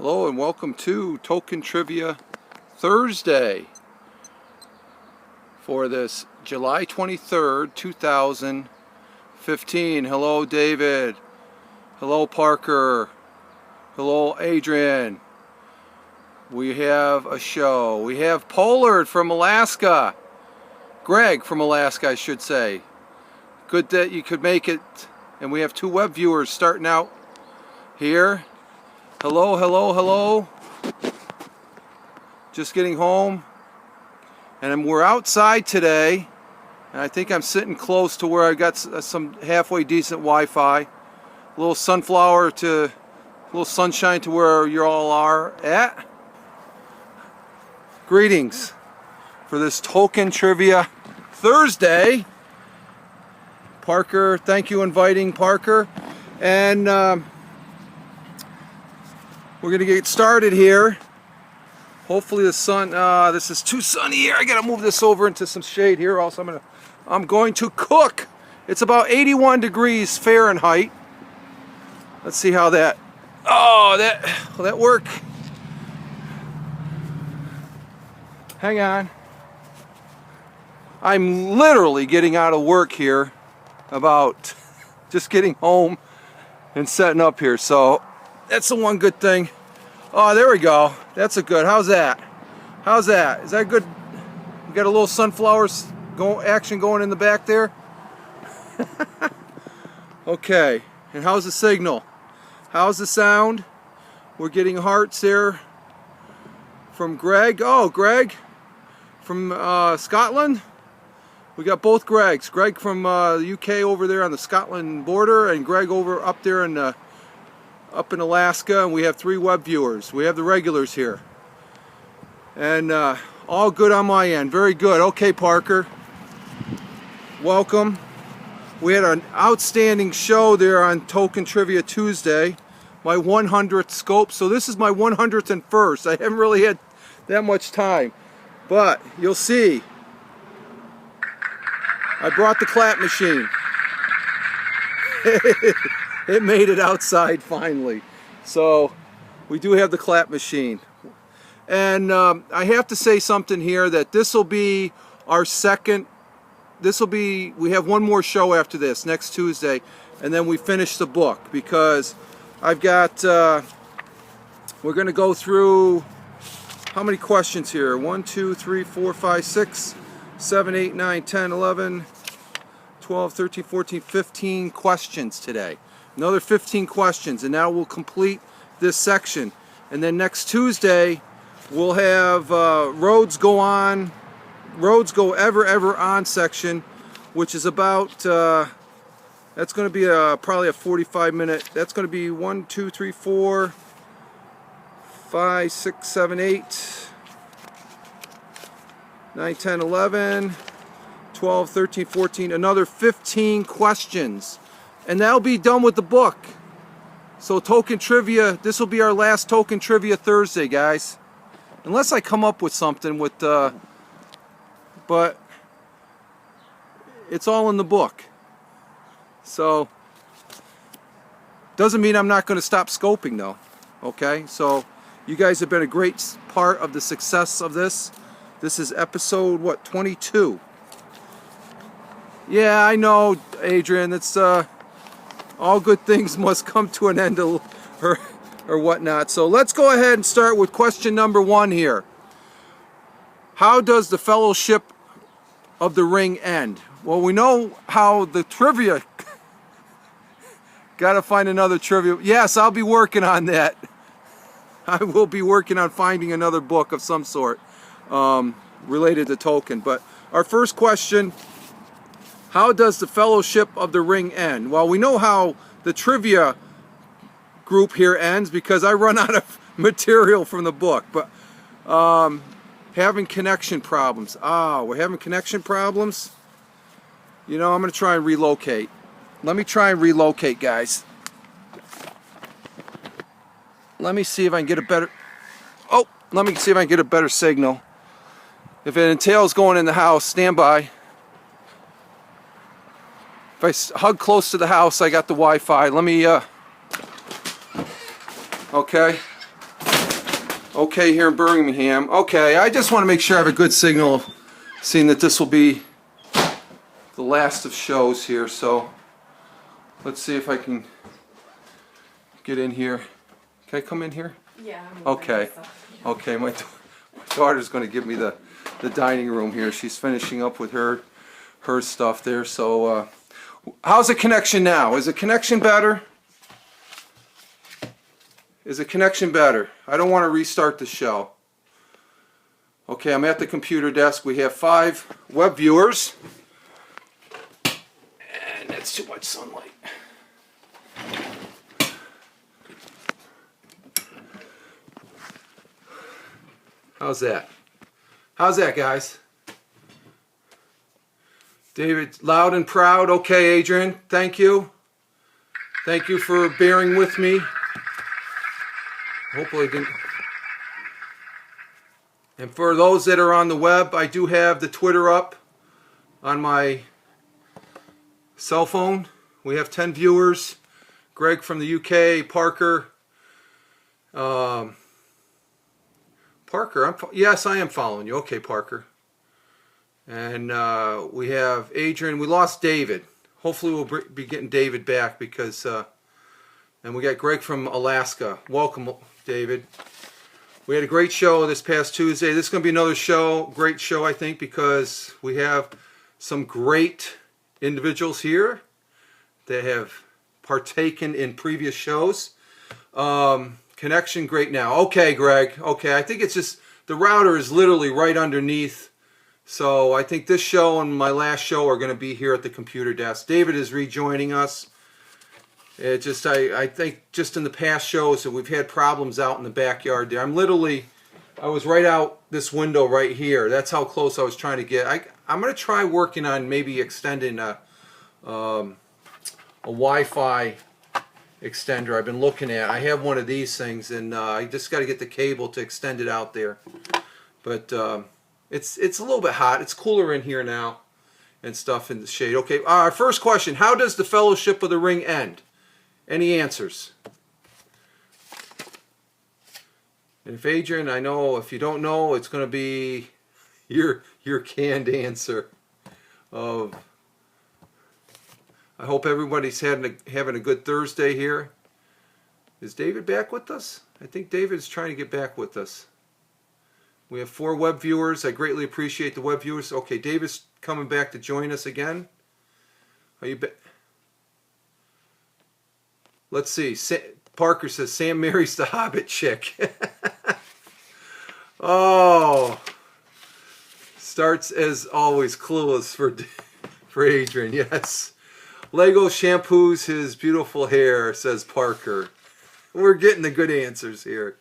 Hello and welcome to Tolkien Trivia Thursday for this July 23rd, 2015. Hello David. Hello Parker. Hello Adrian. We have a show. We have Pollard from Alaska. Greg from Alaska, I should say. Good that you could make it. And we have two web viewers starting out here. Hello, hello, hello. Just getting home. And we're outside today. And I think I'm sitting close to where I got some halfway decent Wi-Fi. A little sunflower to, a little sunshine to where you all are at. Greetings for this Tolkien Trivia Thursday. Parker, thank you inviting Parker. And we're going to get started here. Hopefully the sun, this is too sunny here. I got to move this over into some shade here. Also, I'm going to cook. It's about 81 degrees Fahrenheit. Let's see how that, will that work? Hang on. I'm literally getting out of work here, about just getting home and setting up here. So that's the one good thing. Oh, there we go. That's a good. How's that? How's that? Is that good? We got a little sunflowers action going in the back there. Okay. And how's the signal? How's the sound? We're getting hearts there from Greg. Oh, Greg from Scotland. We got both Gregs. Greg from the UK over there on the Scotland border, and Greg over up there in up in Alaska. And we have 3 web viewers. We have the regulars here, and all good on my end. Very good. Okay, Parker, welcome. We had an outstanding show there on Tolkien Trivia Tuesday, my 100th scope. So this is my 101st. I haven't really had that much time, but you'll see. I brought the clap machine. It made it outside finally. So we do have the clap machine. And I have to say something here, that this will be our second, we have one more show after this, next Tuesday, and then we finish the book, because I've got, we're going to go through, how many questions here? 1, 2, 3, 4, 5, 6, 7, 8, 9, 10, 11, 12, 13, 14, 15 questions today. Another 15 questions, and now we'll complete this section. And then next Tuesday, we'll have Roads Go On, Roads Go Ever On section, which is about, that's going to be probably a 45-minute, that's going to be 1, 2, 3, 4, 5, 6, 7, 8, 9, 10, 11, 12, 13, 14, another 15 questions. And that'll be done with the book. So Tolkien Trivia, this will be our last Tolkien Trivia Thursday, guys. Unless I come up with something with, but it's all in the book. So, doesn't mean I'm not going to stop scoping though. Okay, so you guys have been a great part of the success of this. This is episode, what, 22? Yeah, I know, Adrian. It's all good things must come to an end, or whatnot. So let's go ahead and start with question number 1 here. How does the Fellowship of the Ring end? Well, we know how the trivia. Got to find another trivia. Yes, I'll be working on that. I will be working on finding another book of some sort related to Tolkien. But our first question. How does the Fellowship of the Ring end? Well, we know how the trivia group here ends, because I run out of material from the book. But having connection problems. We're having connection problems. You know, I'm going to try and relocate. Let me try and relocate, guys. Let me see if I can get a better... let me see if I can get a better signal. If it entails going in the house, stand by. If I hug close to the house, I got the Wi-Fi. Let me, okay. Okay, here in Birmingham. Okay, I just want to make sure I have a good signal, seeing that this will be the last of shows here. So let's see if I can get in here. Can I come in here? Yeah. Okay. Okay, my daughter's going to give me the dining room here. She's finishing up with her stuff there. So how's the connection now? Is the connection better? Is the connection better? I don't want to restart the show. Okay, I'm at the computer desk. We have 5 web viewers. And that's too much sunlight. How's that? How's that, guys? David, loud and proud. Okay, Adrian, thank you. Thank you for bearing with me. Hopefully I didn't. And for those that are on the web, I do have the Twitter up on my cell phone. We have 10 viewers. Greg from the UK, Parker. Parker, yes, I am following you. Okay, Parker. And we have Adrian. We lost David. Hopefully we'll be getting David back because, and we got Greg from Alaska. Welcome, David. We had a great show this past Tuesday. This is going to be another show, great show, I think, because we have some great individuals here that have partaken in previous shows. Connection great now. Okay, Greg. Okay, I think it's just the router is literally right underneath. So I think this show and my last show are going to be here at the computer desk. David is rejoining us. It just I think just in the past shows that we've had problems out in the backyard there. I was right out this window right here. That's how close I was trying to get. I'm going to try working on maybe extending a Wi-Fi extender I've been looking at. I have one of these things, and I just got to get the cable to extend it out there. But it's a little bit hot. It's cooler in here now and stuff in the shade. Okay, our first question, how does the Fellowship of the Ring end? Any answers? And if Adrian, I know if you don't know, it's going to be your canned answer of I hope everybody's having a good Thursday here. Is David back with us? I think David's trying to get back with us. We have 4 web viewers. I greatly appreciate the web viewers. Okay, David's coming back to join us again. Are you back? Let's see. Parker says Sam marries the Hobbit chick. Oh, starts as always clueless for Adrian. Yes. Lego shampoos his beautiful hair, says Parker. We're getting the good answers here.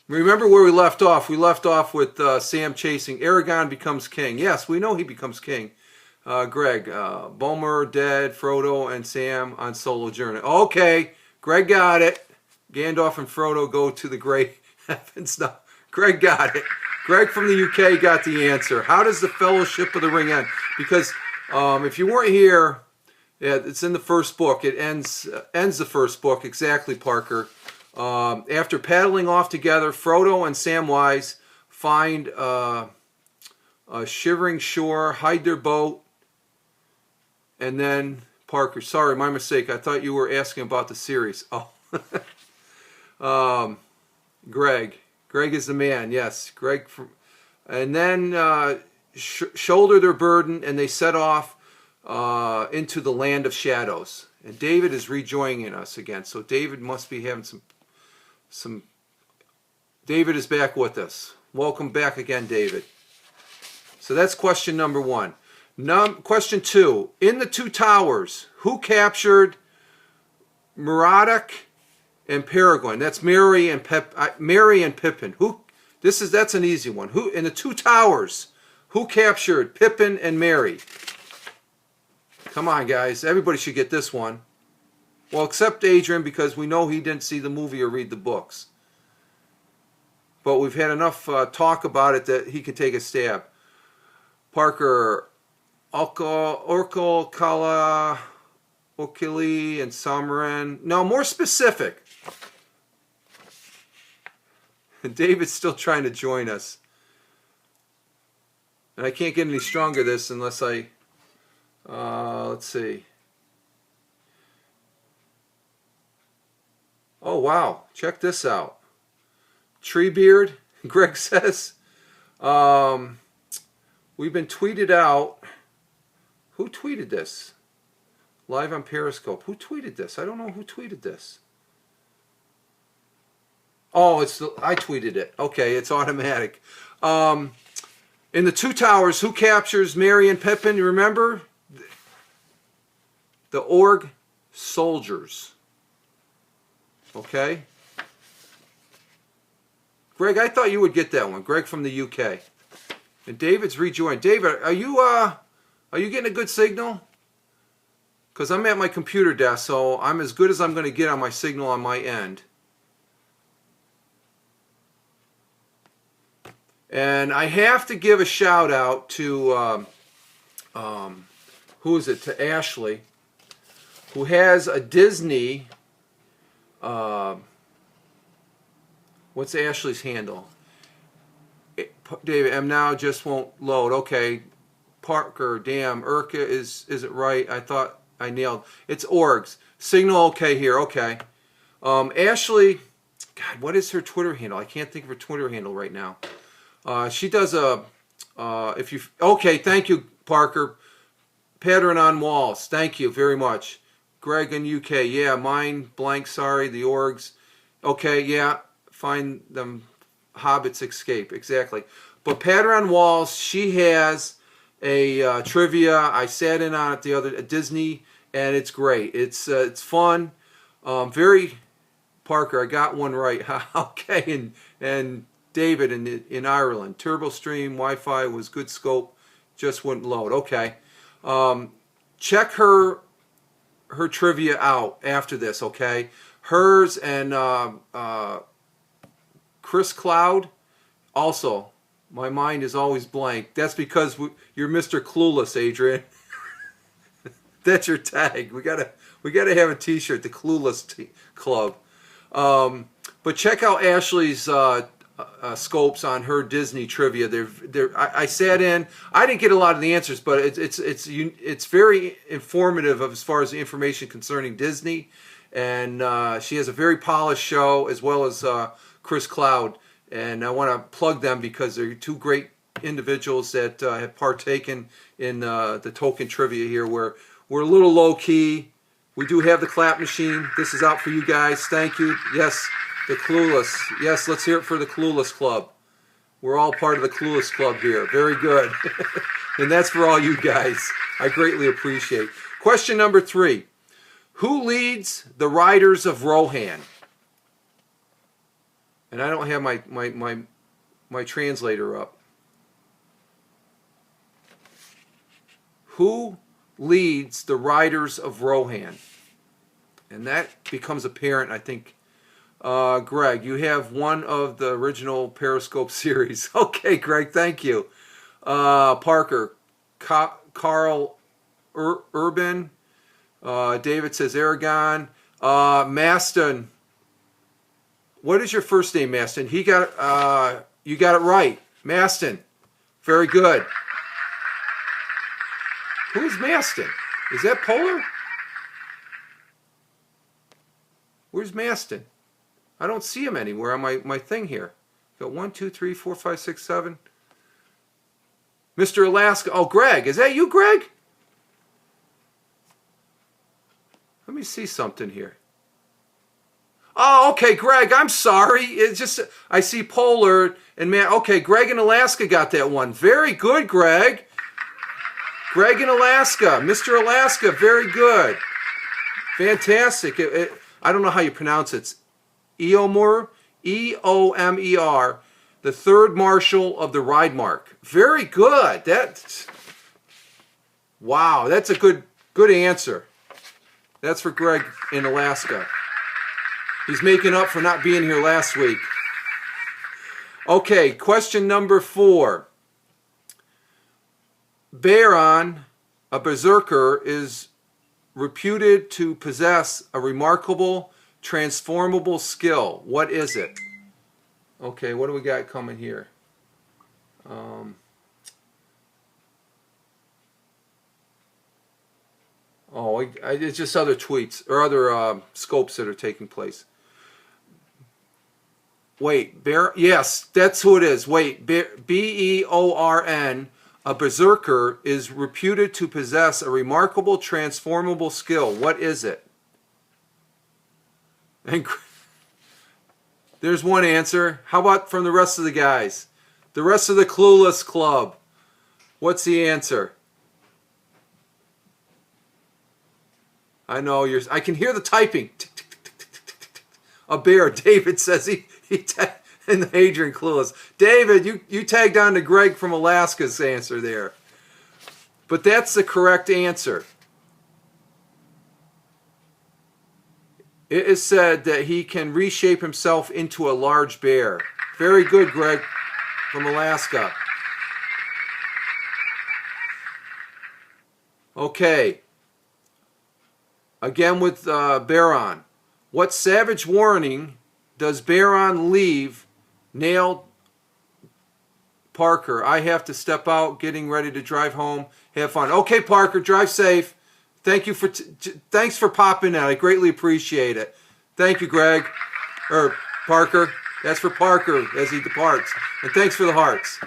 Remember where we left off? We left off with Sam chasing. Aragorn becomes king. Yes, we know he becomes king. Greg, Bomer dead, Frodo and Sam on solo journey. Okay, Greg got it. Gandalf and Frodo go to the great heavens. No, Greg got it. Greg from the UK got the answer. How does the Fellowship of the Ring end? Because if you weren't here, yeah, it's in the first book. It ends the first book exactly, Parker. After paddling off together, Frodo and Samwise find a shivering shore, hide their boat, and then Parker. Sorry, my mistake. I thought you were asking about the series. Oh, Greg. Greg is the man. Yes, Greg. And then shoulder their burden, and they set off into the land of shadows. And David is rejoining us again. So David must be having some. David is back with us. Welcome back again, David. So that's question number 1. Question 2. In the Two Towers, who captured Maradoc and Peregrine? That's Merry and Pippin. That's an easy one. Who in the Two Towers? Who captured Pippin and Merry? Come on, guys. Everybody should get this one. Well, except Adrian, because we know he didn't see the movie or read the books. But we've had enough talk about it that he can take a stab. Parker, Orko, Kala, Okili, and Samaran. No, more specific. And David's still trying to join us. And I can't get any stronger this unless I, let's see. Oh, wow. Check this out. Treebeard, Greg says. We've been tweeted out. Who tweeted this? Live on Periscope. Who tweeted this? I don't know who tweeted this. Oh, I tweeted it. Okay, it's automatic. In the Two Towers, who captures Merry and Pippin? You remember? The org soldiers. Okay? Greg, I thought you would get that one. Greg from the UK. And David's rejoined. David, are you getting a good signal? Because I'm at my computer desk, so I'm as good as I'm going to get on my signal on my end. And I have to give a shout out to, who is it? To Ashley, who has a Disney, what's Ashley's handle? David, M now just won't load. Okay, Parker, damn, Urka is it right? I thought I nailed. It's orgs. Signal okay here, okay. Ashley, God, what is her Twitter handle? I can't think of her Twitter handle right now. She does a, okay, thank you, Parker. Pattern on walls. Thank you very much. Greg in UK, yeah, mine, blank, sorry, the orgs. Okay, yeah, find them, Hobbits escape, exactly. But Pattern on walls, she has a trivia. I sat in on it the other, Disney, and it's great. It's fun. Very, Parker, I got one right. Okay, and David in Ireland. TurboStream Wi-Fi was good scope, just wouldn't load. Okay, check her trivia out after this. Okay, hers and Chris Cloud. Also, my mind is always blank. That's because you're Mr. Clueless, Adrian. That's your tag. We gotta have a T-shirt, the Clueless Club. But check out Ashley's scopes on her Disney trivia. I sat in. I didn't get a lot of the answers, but it's very informative as far as the information concerning Disney, and she has a very polished show as well as Chris Cloud, and I want to plug them because they're two great individuals that have partaken in the Tolkien trivia here. We're a little low key. We do have the clap machine. This is out for you guys. Thank you. Yes. The Clueless. Yes, let's hear it for the Clueless Club. We're all part of the Clueless Club here. Very good. And that's for all you guys. I greatly appreciate. Question number 3. Who leads the Riders of Rohan? And I don't have my translator up. Who leads the Riders of Rohan? And that becomes apparent, I think. Greg, you have one of the original Periscope series. Okay, Greg, thank you. Parker, Carl Urban, David says Aragon, Maston. What is your first name, Maston? You got it right, Maston. Very good. Who is Maston? Is that Polar? Where's Maston? I don't see him anywhere on my thing here. Got 1, 2, 3, 4, 5, 6, 7. Mr. Alaska. Oh, Greg. Is that you, Greg? Let me see something here. Oh, okay, Greg. I'm sorry. It's just I see Polar and man. Okay, Greg in Alaska got that one. Very good, Greg. Greg in Alaska. Mr. Alaska. Very good. Fantastic. I don't know how you pronounce it. It's Eomer, E-O-M-E-R, the third marshal of the Ridemark. Very good. Wow, that's a good answer. That's for Greg in Alaska. He's making up for not being here last week. Okay, question number 4. Baron, a berserker, is reputed to possess a remarkable transformable skill. What is it? Okay, what do we got coming here? Um, it's just other tweets or other scopes that are taking place. Wait, yes, that's who it is. Wait, Beorn, a berserker, is reputed to possess a remarkable transformable skill. What is it? And there's one answer. How about from the rest of the guys? The rest of the Clueless Club. What's the answer? I know I can hear the typing. A bear. David says he and Adrian Clueless. David, you tagged on to Greg from Alaska's answer there. But that's the correct answer. It is said that he can reshape himself into a large bear. Very good, Greg from Alaska. Okay. Again with Baron. What savage warning does Baron leave nailed Parker? I have to step out, getting ready to drive home. Have fun. Okay, Parker, drive safe. Thank you for thanks for popping in. I greatly appreciate it. Thank you, Greg. Or Parker. That's for Parker as he departs. And thanks for the hearts.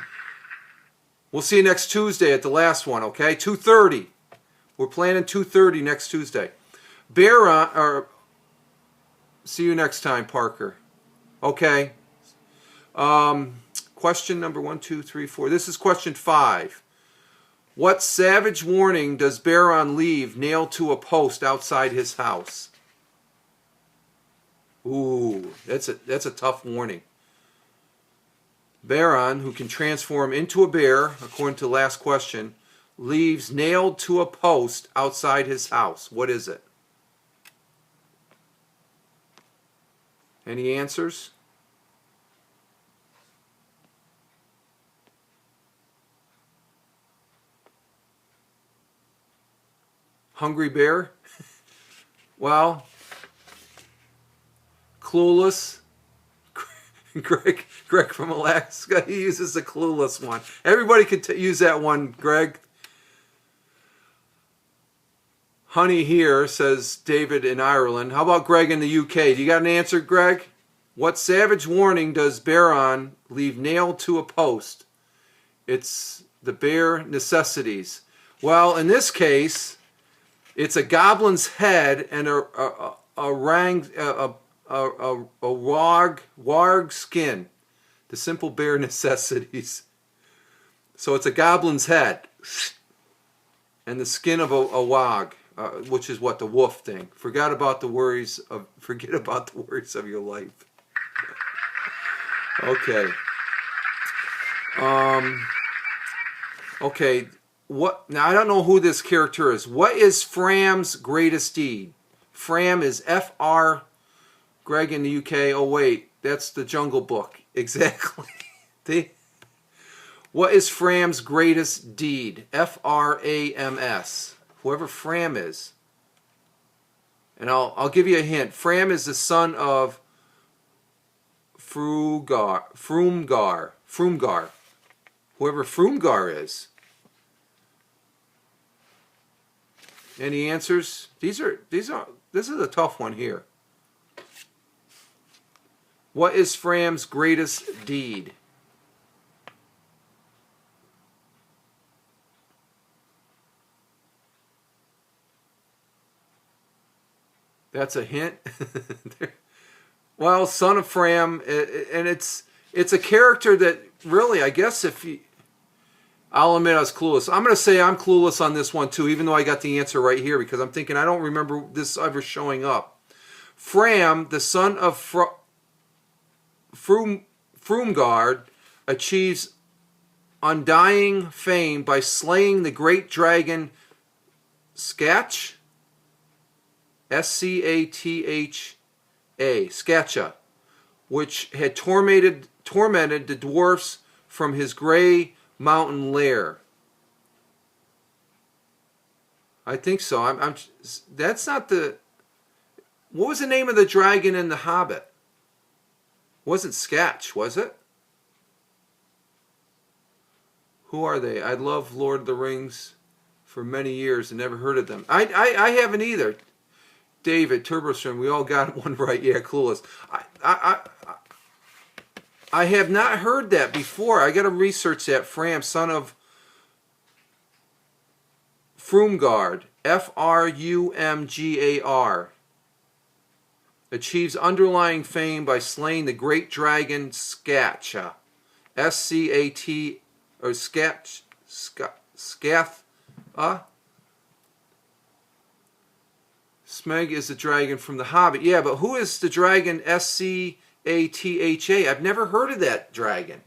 We'll see you next Tuesday at the last one, okay? 2:30. We're planning 2:30 next Tuesday. See you next time, Parker. Okay. Question number 1, 2, 3, 4. This is question 5. What savage warning does Baron leave nailed to a post outside his house? Ooh, that's a tough warning. Baron, who can transform into a bear, according to the last question, leaves nailed to a post outside his house. What is it? Any answers? Hungry bear? Well, Clueless. Greg from Alaska, he uses the Clueless one. Everybody could use that one, Greg. Honey here, says David in Ireland. How about Greg in the UK? Do you got an answer, Greg? What savage warning does Baron leave nailed to a post? It's the bare necessities. Well, in this case, it's a goblin's head and a warg skin. The simple bare necessities. So it's a goblin's head and the skin of a wog. Which is what the wolf thing. Forget about the worries of your life. Okay. Okay. What? Now I don't know who this character is. What is Fram's greatest deed? Fram is F-R. Greg in the UK. Oh wait, that's the Jungle Book. Exactly. What is Fram's greatest deed? F-R-A-M-S. Whoever Fram is. And I'll give you a hint. Fram is the son of Frumgar. Whoever Frumgar is. Any answers? This is a tough one here. What is Fram's greatest deed? That's a hint. Well, son of Fram, and it's a character that really, I guess I'll admit I was clueless. I'm going to say I'm clueless on this one too, even though I got the answer right here, because I'm thinking I don't remember this ever showing up. Fram, the son of Frumgard, achieves undying fame by slaying the great dragon Scatha. S-C-A-T-H-A, Scatha, which had tormented the dwarfs from his gray mountain lair. I think so. That's not the. What was the name of the dragon in The Hobbit? Wasn't Sketch, was it? Who are they? I love Lord of the Rings for many years and never heard of them. I haven't either. David, Turbostream, we all got one right. Yeah, Clueless. I have not heard that before. I got to research that. Fram, son of Frumgard, Frumgar, achieves underlying fame by slaying the great dragon Scatha, S-C-A-T, or Scatha. Smeg is the dragon from The Hobbit. Yeah, but who is the dragon S-C-A-T-H-A? I've never heard of that dragon.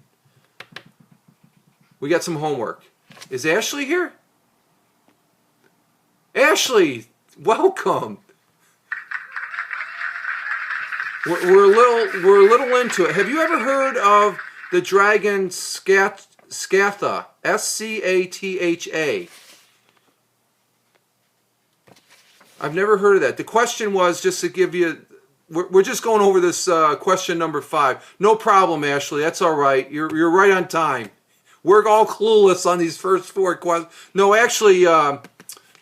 We got some homework. Is Ashley here? Ashley, welcome. We're a little into it. Have you ever heard of the dragon Scatha? S-C-A-T-H-A. I've never heard of that. The question was, just to give you, we're just going over this question number 5. No problem, Ashley. That's all right. You're right on time. We're all clueless on these first 4 questions. No, actually,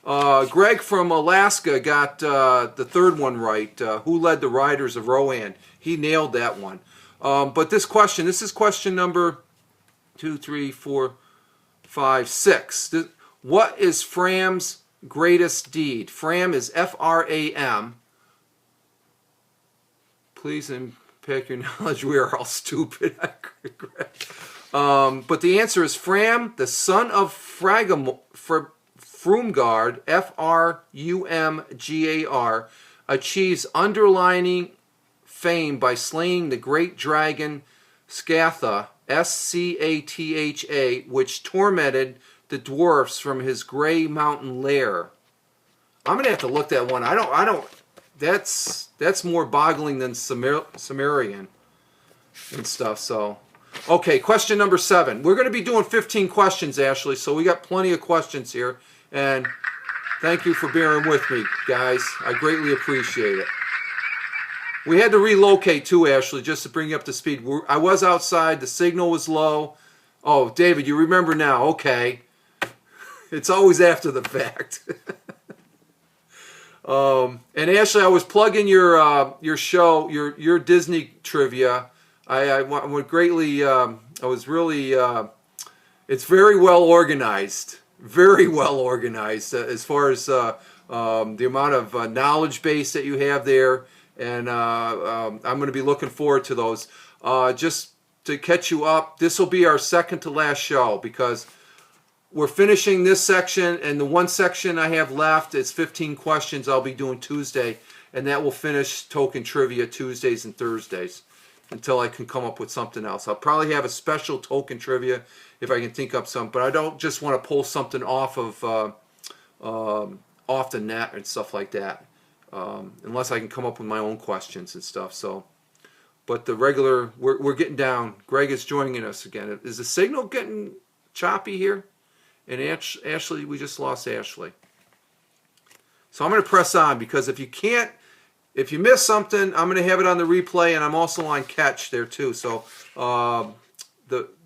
Greg from Alaska got the 3rd one right. Who led the Riders of Rohan? He nailed that one. But this is question number 2, 3, 4, 5, 6. What is Fram's greatest deed? Fram is F-R-A-M. Please impact your knowledge. We are all stupid. But the answer is Fram, the son of Frumgard, F-R-U-M-G-A-R, achieves underlining fame by slaying the great dragon Scatha, S-C-A-T-H-A, which tormented the dwarfs from his gray mountain lair. I'm gonna have to look that one. I don't. That's more boggling than Sumerian and stuff. So, okay, question number 7. We're gonna be doing 15 questions, Ashley. So we got plenty of questions here, and thank you for bearing with me, guys. I greatly appreciate it. We had to relocate too, Ashley, just to bring you up to speed. I was outside. The signal was low. Oh, David, you remember now. Okay. It's always after the fact. And Ashley, I was plugging your show, your Disney trivia. I would greatly. I was really. It's very well organized. Very well organized as far as the amount of knowledge base that you have there, and I'm going to be looking forward to those. Just to catch you up, this will be our second to last show because we're finishing this section, and the one section I have left is 15 questions I'll be doing Tuesday, and that will finish Tolkien Trivia Tuesdays and Thursdays until I can come up with something else. I'll probably have a special Tolkien Trivia if I can think up some, but I don't just want to pull something off of off the net and stuff like that, unless I can come up with my own questions and stuff. So, but the regular, we're getting down. Greg is joining us again. Is the signal getting choppy here? And Ashley, we just lost Ashley. So I'm going to press on because if you miss something, I'm going to have it on the replay, and I'm also on Catch there too. So the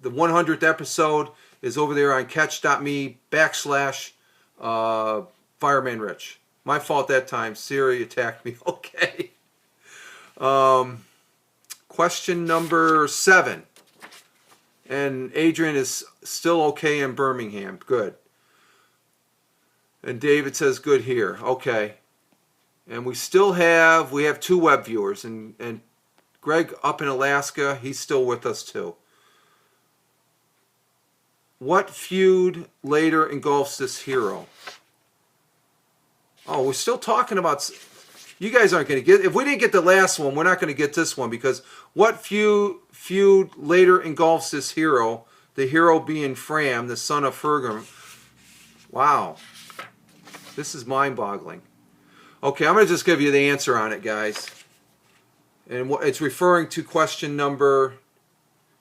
100th episode is over there on catch.me/Fireman Rich. My fault that time. Siri attacked me. Okay. Question number 7. And Adrian is still okay in Birmingham. Good. And David says good here. Okay. And we have 2 web viewers. And Greg up in Alaska, he's still with us too. What feud later engulfs this hero? Oh, we're still talking about... You guys aren't going to get... If we didn't get the last one, we're not going to get this one, because what feud later engulfs this hero, the hero being Fram, the son of Fergum? Wow. This is mind-boggling. Okay, I'm going to just give you the answer on it, guys. And it's referring to question number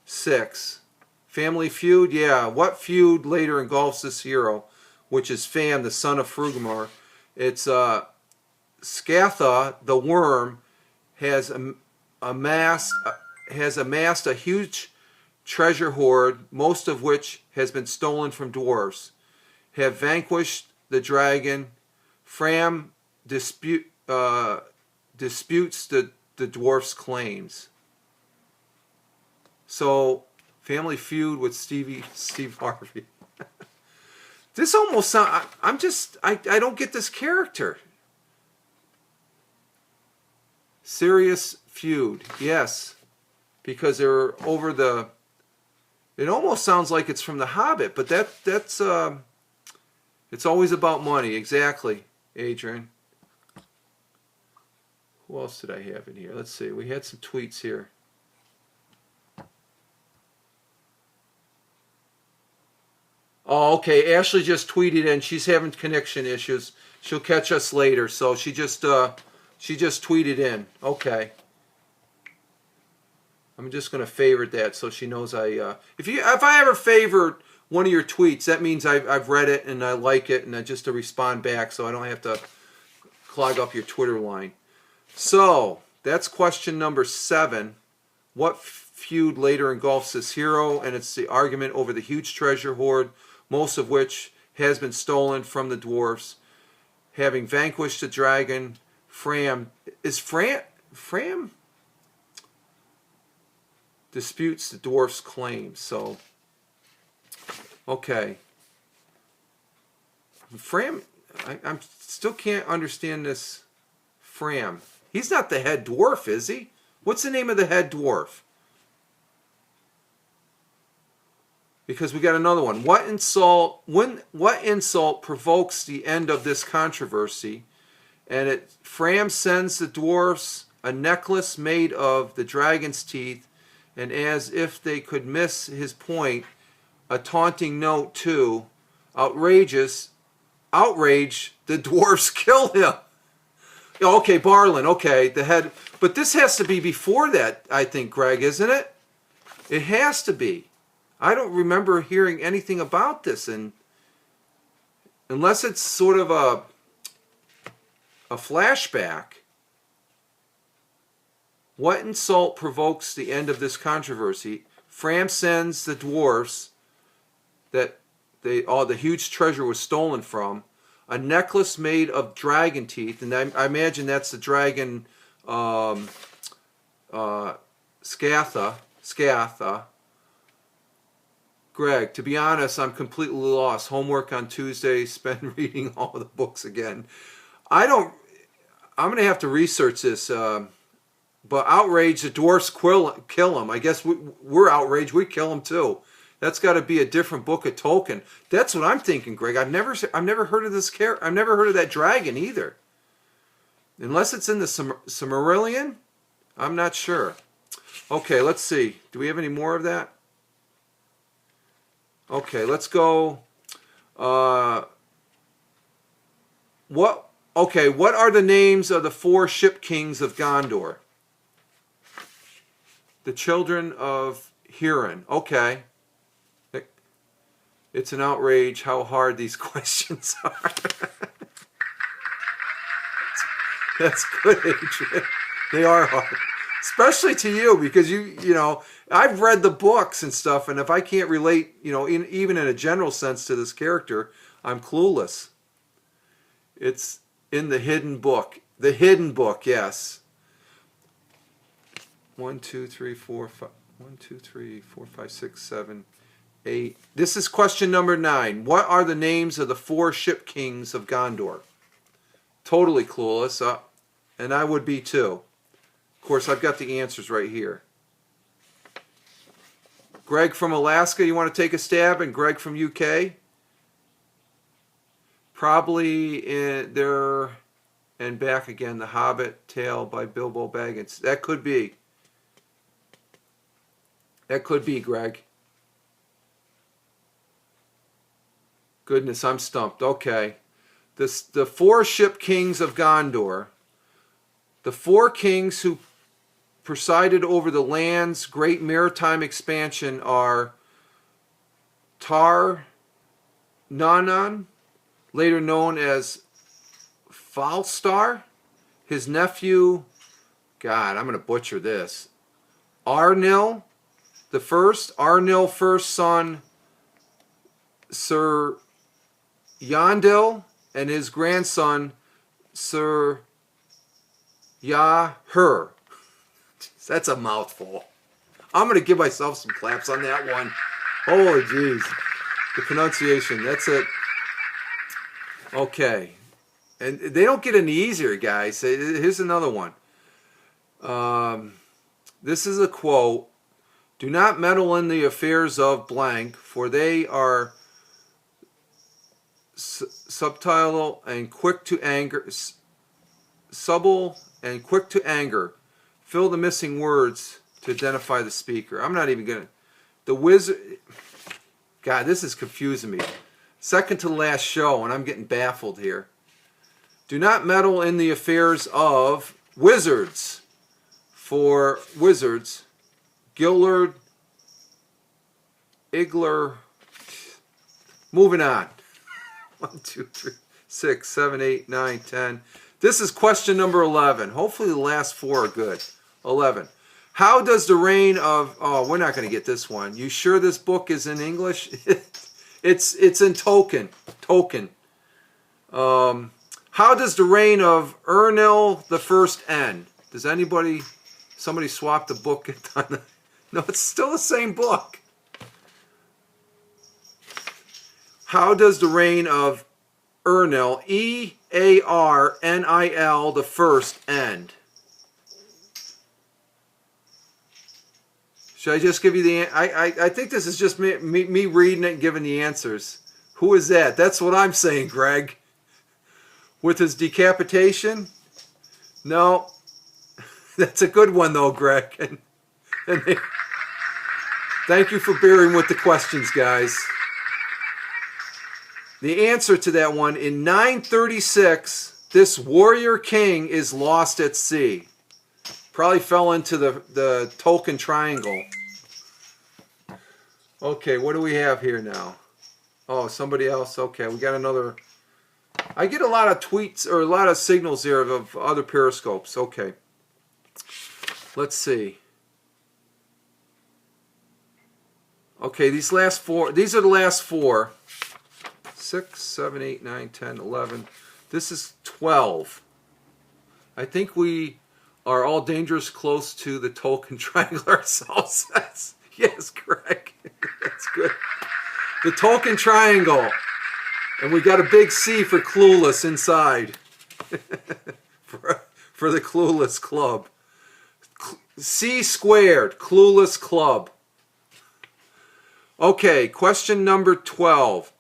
6. Family feud? Yeah. What feud later engulfs this hero, which is Fram, the son of Frugmar? It's Scatha the Worm has amassed has amassed a huge treasure hoard, most of which has been stolen from dwarves, have vanquished the dragon. Fram disputes the dwarf's claims. So, Family Feud with Steve Harvey. This almost sounds... I don't get this character. Serious feud, yes. Because they're over the... It almost sounds like it's from The Hobbit, but that's it's always about money. Exactly, Adrian. Who else did I have in here? Let's see. We had some tweets here. Oh, okay. Ashley just tweeted in. She's having connection issues. She'll catch us later. So she just tweeted in. Okay. I'm just going to favorite that so she knows if I ever favorite one of your tweets, that means I've read it and I like it, and I just to respond back so I don't have to clog up your Twitter line. So that's question number 7. What feud later engulfs this hero? And it's the argument over the huge treasure hoard, most of which has been stolen from the dwarves. Having vanquished the dragon, Fram disputes the dwarf's claims. So, okay. Fram, I still can't understand this Fram. He's not the head dwarf, is he? What's the name of the head dwarf? Because we got another one. What insult provokes the end of this controversy? And Fram sends the dwarfs a necklace made of the dragon's teeth, and as if they could miss his point, a taunting note too. Outrage, the dwarfs kill him. Okay, Barlin, okay, the head. But this has to be before that, I think, Greg, isn't it? It has to be. I don't remember hearing anything about this, and unless it's sort of a flashback. What insult provokes the end of this controversy? Fram sends the dwarfs that the huge treasure was stolen from a necklace made of dragon teeth, and I imagine that's the dragon Scatha. Greg, to be honest, I'm completely lost. Homework on Tuesday, spend reading all the books again. I'm going to have to research this. But outrage, the dwarfs kill him. I guess we're outraged. We kill him too. That's got to be a different book of Tolkien. That's what I'm thinking, Greg. I've never heard of this character. I've never heard of that dragon either. Unless it's in the Silmarillion, I'm not sure. Okay, let's see. Do we have any more of that? Okay, let's go. What are the names of the 4 ship kings of Gondor? The children of Huron. Okay. It's an outrage how hard these questions are. That's good, Adrian. They are hard. Especially to you, because you know, I've read the books and stuff, and if I can't relate, even in a general sense to this character, I'm clueless. It's in the hidden book. The hidden book, yes. 1, 2, 3, 4, 5. 1, 2, 3, 4, 5, 6, 7, 8. This is question number 9. What are the names of the 4 ship kings of Gondor? Totally clueless, and I would be too. Of course, I've got the answers right here. Greg from Alaska, you want to take a stab? And Greg from UK? Probably there and back again. The Hobbit Tale by Bilbo Baggins. That could be. That could be, Greg. Goodness, I'm stumped. Okay. The 4 ship kings of Gondor. The 4 kings who presided over the land's great maritime expansion are Tar Nanan, later known as Falstar, his nephew, God, I'm going to butcher this, Arnil the first, Arnil first son Sir Yandil, and his grandson Sir J.R.R. That's a mouthful. I'm going to give myself some claps on that one. Holy jeez. The pronunciation, that's it. Okay. And they don't get any easier, guys. Here's another one. This is a quote. Do not meddle in the affairs of blank, for they are subtle and quick to anger. Subtle and quick to anger. Fill the missing words to identify the speaker. I'm not even going to... The wizard... God, this is confusing me. Second to the last show, and I'm getting baffled here. Do not meddle in the affairs of wizards. For wizards, Gillard, Igler. Moving on. 1, 2, 3, 6, 7, 8, 9, 10. This is question number 11. Hopefully the last 4 are good. 11. How does the reign of... Oh, we're not going to get this one. You sure this book is in English? It's in Tolkien. How does the reign of Ernil the First end? Does anybody... Somebody swapped the book. No, it's still the same book. How does the reign of Ernil, E-A-R-N-I-L, the first end? Should I just give you the... I think this is just me reading it and giving the answers. Who is that? That's what I'm saying, Greg. With his decapitation? No. That's a good one, though, Greg. Thank you for bearing with the questions, guys. The answer to that one, in 936, this warrior king is lost at sea. Probably fell into the Tolkien Triangle. Okay, what do we have here now? Oh, somebody else. Okay, we got another. I get a lot of tweets or a lot of signals here of other periscopes. Okay. Let's see. Okay, these last 4. These are the last 4. 6, 7, 8, 9, 10, 11. This is 12. I think we are all dangerous close to the Tolkien Triangle ourselves. Yes, Greg. That's good. The Tolkien Triangle. And we got a big C for Clueless inside. for the Clueless Club. C squared, Clueless Club. Okay, question number 12.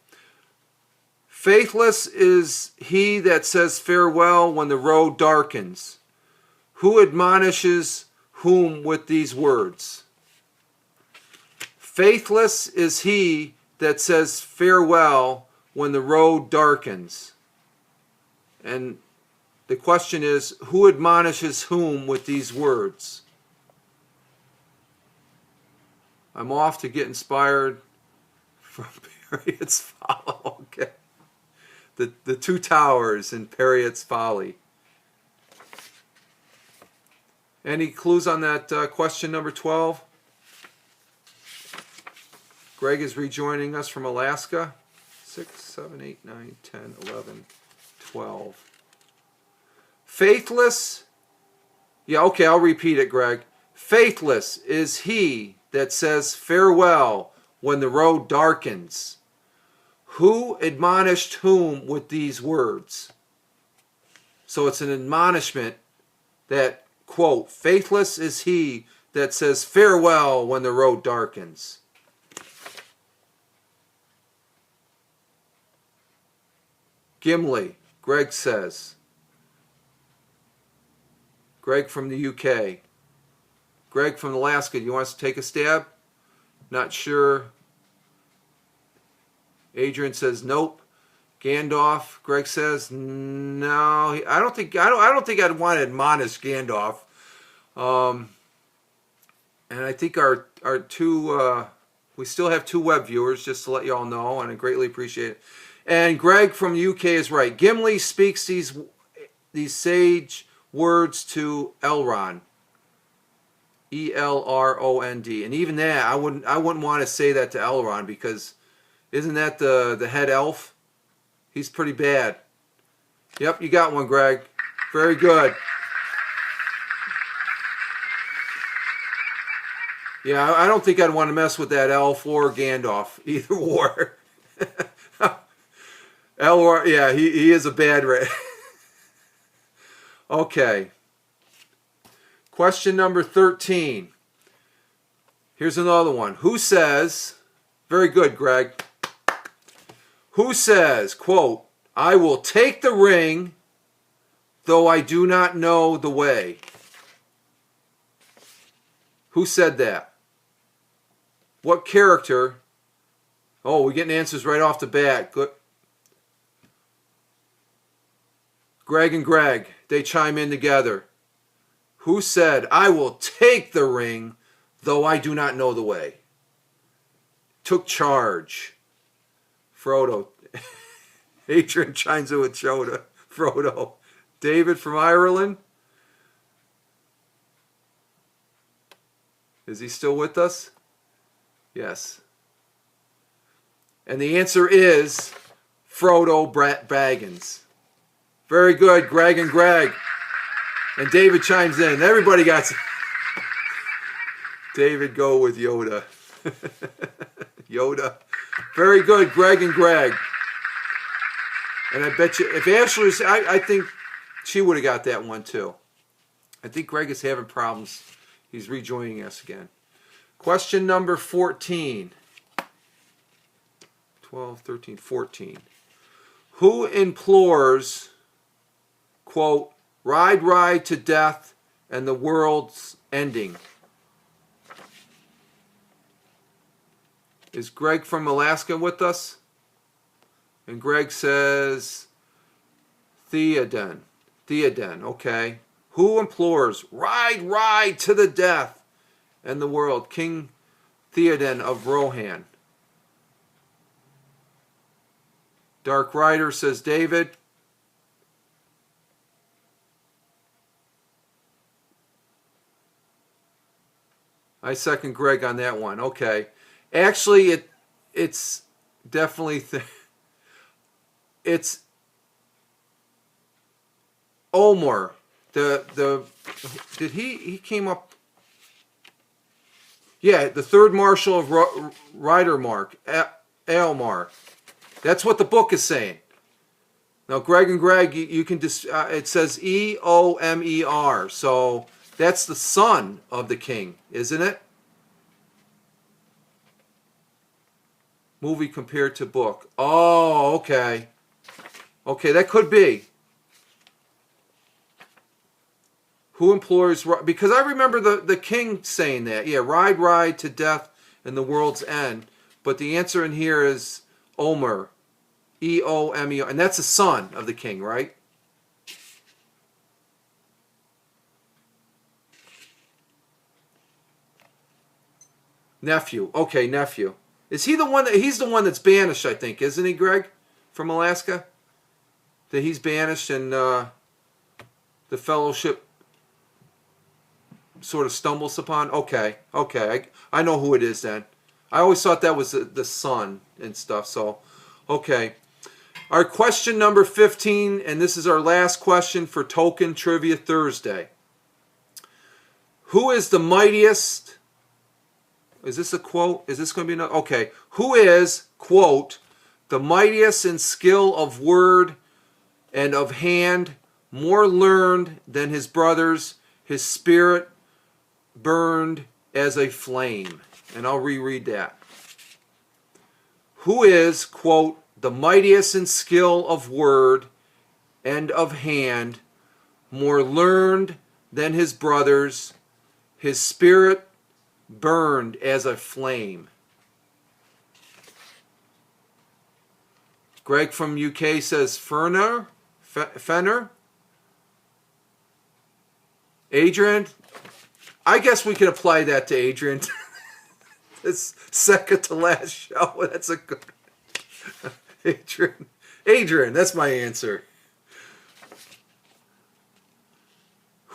Faithless is he that says farewell when the road darkens. Who admonishes whom with these words? Faithless is he that says farewell when the road darkens. And the question is, who admonishes whom with these words? I'm off to get inspired from Period's Follow. Okay. The Two Towers in Period's Folly. Any clues on that question number 12? Greg is rejoining us from Alaska. 6, 7, 8, 9, 10, 11, 12. Faithless. Yeah, okay, I'll repeat it, Greg. Faithless is he that says farewell when the road darkens. Who admonished whom with these words? So it's an admonishment that, quote, faithless is he that says farewell when the road darkens. Gimli, Greg says. Greg from the UK. Greg from Alaska, do you want us to take a stab? Not sure. Adrian says nope. Gandalf, Greg says no. I don't think I'd want to admonish Gandalf. And I think our two we still have 2 web viewers, just to let you all know, and I greatly appreciate it. And Greg from the UK is right. Gimli speaks these sage words to Elrond. Elrond. And even that, I wouldn't want to say that to Elrond, because isn't that the head elf? He's pretty bad. Yep, you got one, Greg. Very good. Yeah, I don't think I'd want to mess with that elf or Gandalf. Either or. Elrond, yeah, he is a bad rat. Okay. Question number 13. Here's another one. Who says, very good, Greg. Who says, quote, "I will take the ring, though I do not know the way"? Who said that? What character? Oh, we're getting answers right off the bat. Good. Greg and Greg, they chime in together. Who said, "I will take the ring, though I do not know the way"? Took charge. Frodo. Adrian chimes in with Frodo. David from Ireland. Is he still with us? Yes. And the answer is Frodo Baggins. Very good, Greg and Greg. And David chimes in. Everybody got some. David, go with Yoda. Yoda. Very good, Greg and Greg. And I bet you, if Ashley, I think she would have got that one too. I think Greg is having problems. He's rejoining us again. Question number 14. 12, 13, 14. Who implores, quote, "Ride, ride to death and the world's ending"? Is Greg from Alaska with us? And Greg says Theoden. Theoden, okay. Who implores, "Ride, ride to the death and the world"? King Theoden of Rohan. Dark Rider says David. I second Greg on that one. Okay. Actually, it's definitely it's Omar. Did he came up? Yeah, the third Marshal of Ridermark, Aelmar. That's what the book is saying. Now, Greg and Greg, you can just it says Eomer, so that's the son of the king, isn't it? Movie compared to book. Oh, okay. Okay, that could be. Who implores, because I remember the king saying that. Yeah, ride, ride to death and the world's end. But the answer in here is Omer. Eomer. And that's the son of the king, right? Nephew. Okay, nephew. Is he the one he's the one that's banished, I think, isn't he, Greg? From Alaska? That he's banished and the fellowship sort of stumbles upon? Okay. I know who it is then. I always thought that was the son and stuff, so okay. Our question number 15, and this is our last question for Tolkien Trivia Thursday. Who is the mightiest? Is this a quote? Is this going to be another? Okay. Who is, quote, "the mightiest in skill of word and of hand, more learned than his brothers, his spirit burned as a flame"? And I'll reread that. Who is, quote, "the mightiest in skill of word and of hand, more learned than his brothers, his spirit burned as a flame"? Greg from UK says Fenner. Adrian, I guess we can apply that to Adrian. It's second to last show. That's a good Adrian, that's my answer.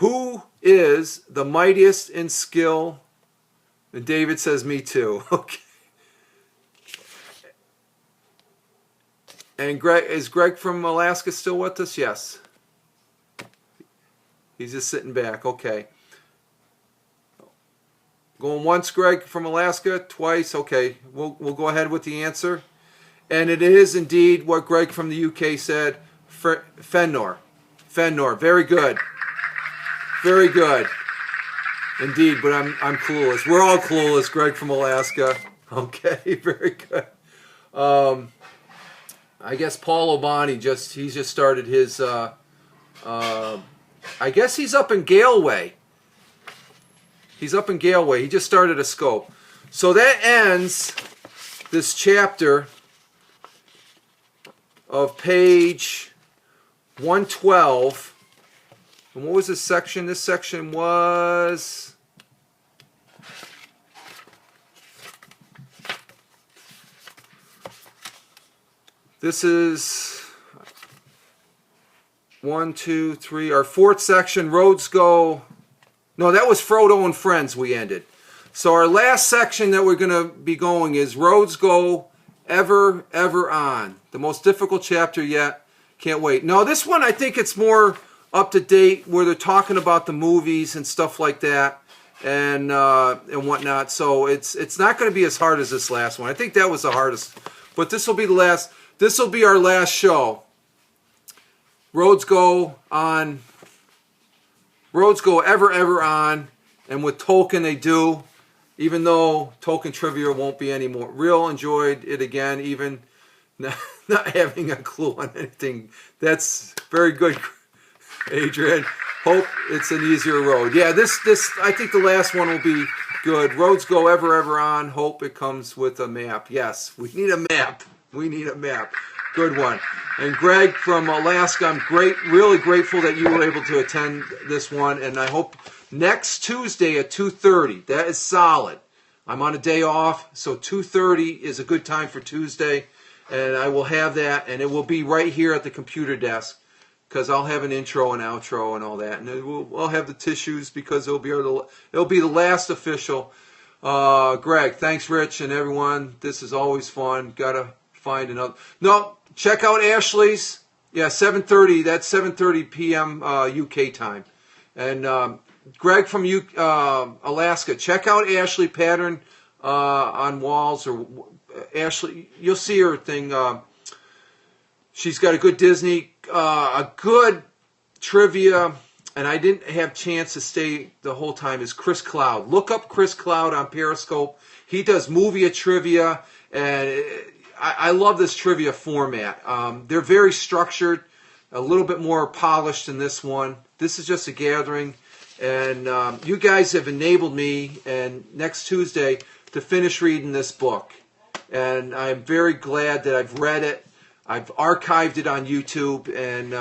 Who is the mightiest in skill? And David says, me too. Okay. And Greg, is Greg from Alaska still with us? Yes. He's just sitting back. Okay. Going once, Greg from Alaska. Twice. Okay. We'll go ahead with the answer. And it is indeed what Greg from the UK said. Fëanor. Fëanor. Very good. Very good. Indeed, but I'm clueless. We're all clueless, Greg from Alaska. Okay, very good. I guess Paul O'Bonney he's just started his I guess he's up in Galway. He's up in Galway. He just started a scope. So that ends this chapter of page 112. And what was this section? This section was... This is 1, 2, 3, our fourth section, Roads Go... No, that was Frodo and Friends we ended. So our last section that we're going to be going is Roads Go Ever, Ever On. The most difficult chapter yet. Can't wait. No, this one I think it's more up to date where they're talking about the movies and stuff like that and whatnot. So it's not going to be as hard as this last one. I think that was the hardest. But this will be the last. This will be our last show. Roads Go On. Roads Go Ever, Ever On. And with Tolkien they do. Even though Tolkien Trivia won't be anymore. Real enjoyed it again. Even not having a clue on anything. That's very good, Adrian. Hope it's an easier road. Yeah, this I think the last one will be good. Roads Go Ever, Ever On. Hope it comes with a map. Yes, we need a map. We need a map. Good one. And Greg from Alaska, I'm really grateful that you were able to attend this one. And I hope next Tuesday at 2:30. That is solid. I'm on a day off, so 2:30 is a good time for Tuesday. And I will have that, and it will be right here at the computer desk. Because I'll have an intro and outro and all that, and we'll have the tissues because it'll be the last official. Greg, thanks, Rich, and everyone. This is always fun. Gotta find another. No, check out Ashley's. Yeah, 7:30. That's 7:30 p.m. UK time. And Greg from Alaska, check out Ashley Pattern on walls or Ashley. You'll see her thing. She's got a good Disney. A good trivia, and I didn't have chance to stay the whole time, is Chris Cloud. Look up Chris Cloud on Periscope. He does movie trivia, and I love this trivia format. They're very structured, a little bit more polished than this one. This is just a gathering, and you guys have enabled me, and next Tuesday, to finish reading this book. And I'm very glad that I've read it. I've archived it on YouTube, and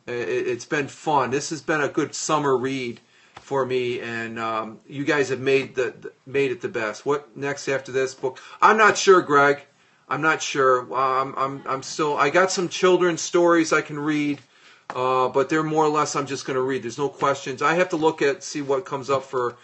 it's been fun. This has been a good summer read for me, and you guys have made it the best. What next after this book? I'm not sure, Greg. I'm not sure. I'm still. I got some children's stories I can read, but they're more or less I'm just going to read. There's no questions. I have to see what comes up for.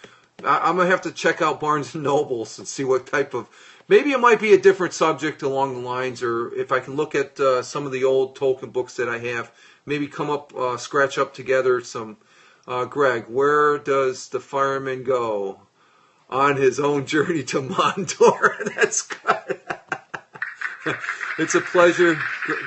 I'm gonna have to check out Barnes and Nobles and see what type of. Maybe it might be a different subject along the lines, or if I can look at some of the old Tolkien books that I have, maybe come up, scratch up together some. Greg, where does the fireman go on his own journey to Mondor? That's good. It's a pleasure,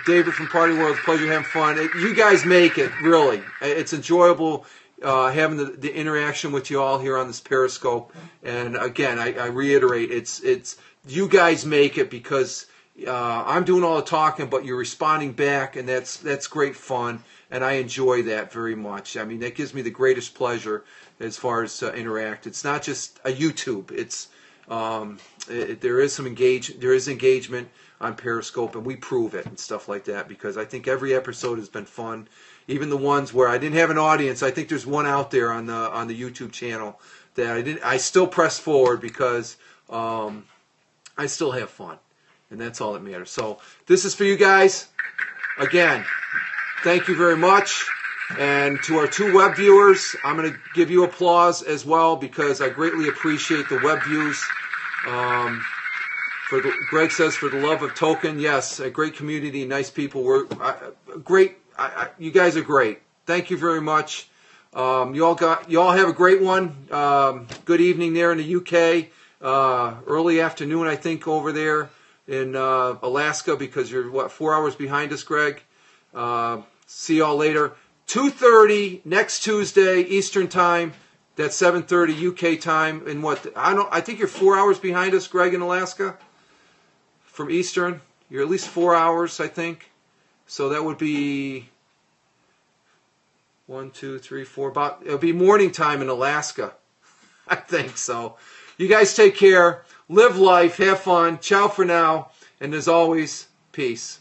David from Party World. It's a pleasure having fun. You guys make it, really. It's enjoyable. Having the interaction with you all here on this Periscope, and again, I reiterate, it's you guys make it because I'm doing all the talking, but you're responding back, and that's great fun, and I enjoy that very much. I mean, that gives me the greatest pleasure as far as interact. It's not just a YouTube. It's there is engagement on Periscope, and we prove it and stuff like that because I think every episode has been fun. Even the ones where I didn't have an audience, I think there's one out there on the YouTube channel that I still press forward because I still have fun, and that's all that matters. So this is for you guys. Again, thank you very much. And to our 2 web viewers, I'm going to give you applause as well because I greatly appreciate the web views. Greg says, for the love of Tolkien, yes, a great community, nice people. We're great. You guys are great. Thank you very much. You all have a great one. Good evening there in the UK. Early afternoon, I think, over there in Alaska because you're 4 hours behind us, Greg. See y'all later. 2:30 next Tuesday Eastern time. That's 7:30 UK time. And I think you're 4 hours behind us, Greg, in Alaska. From Eastern, you're at least 4 hours, I think. So that would be 1, 2, 3, 4. It'll be morning time in Alaska, I think. So, you guys take care, live life, have fun. Ciao for now, and as always, peace.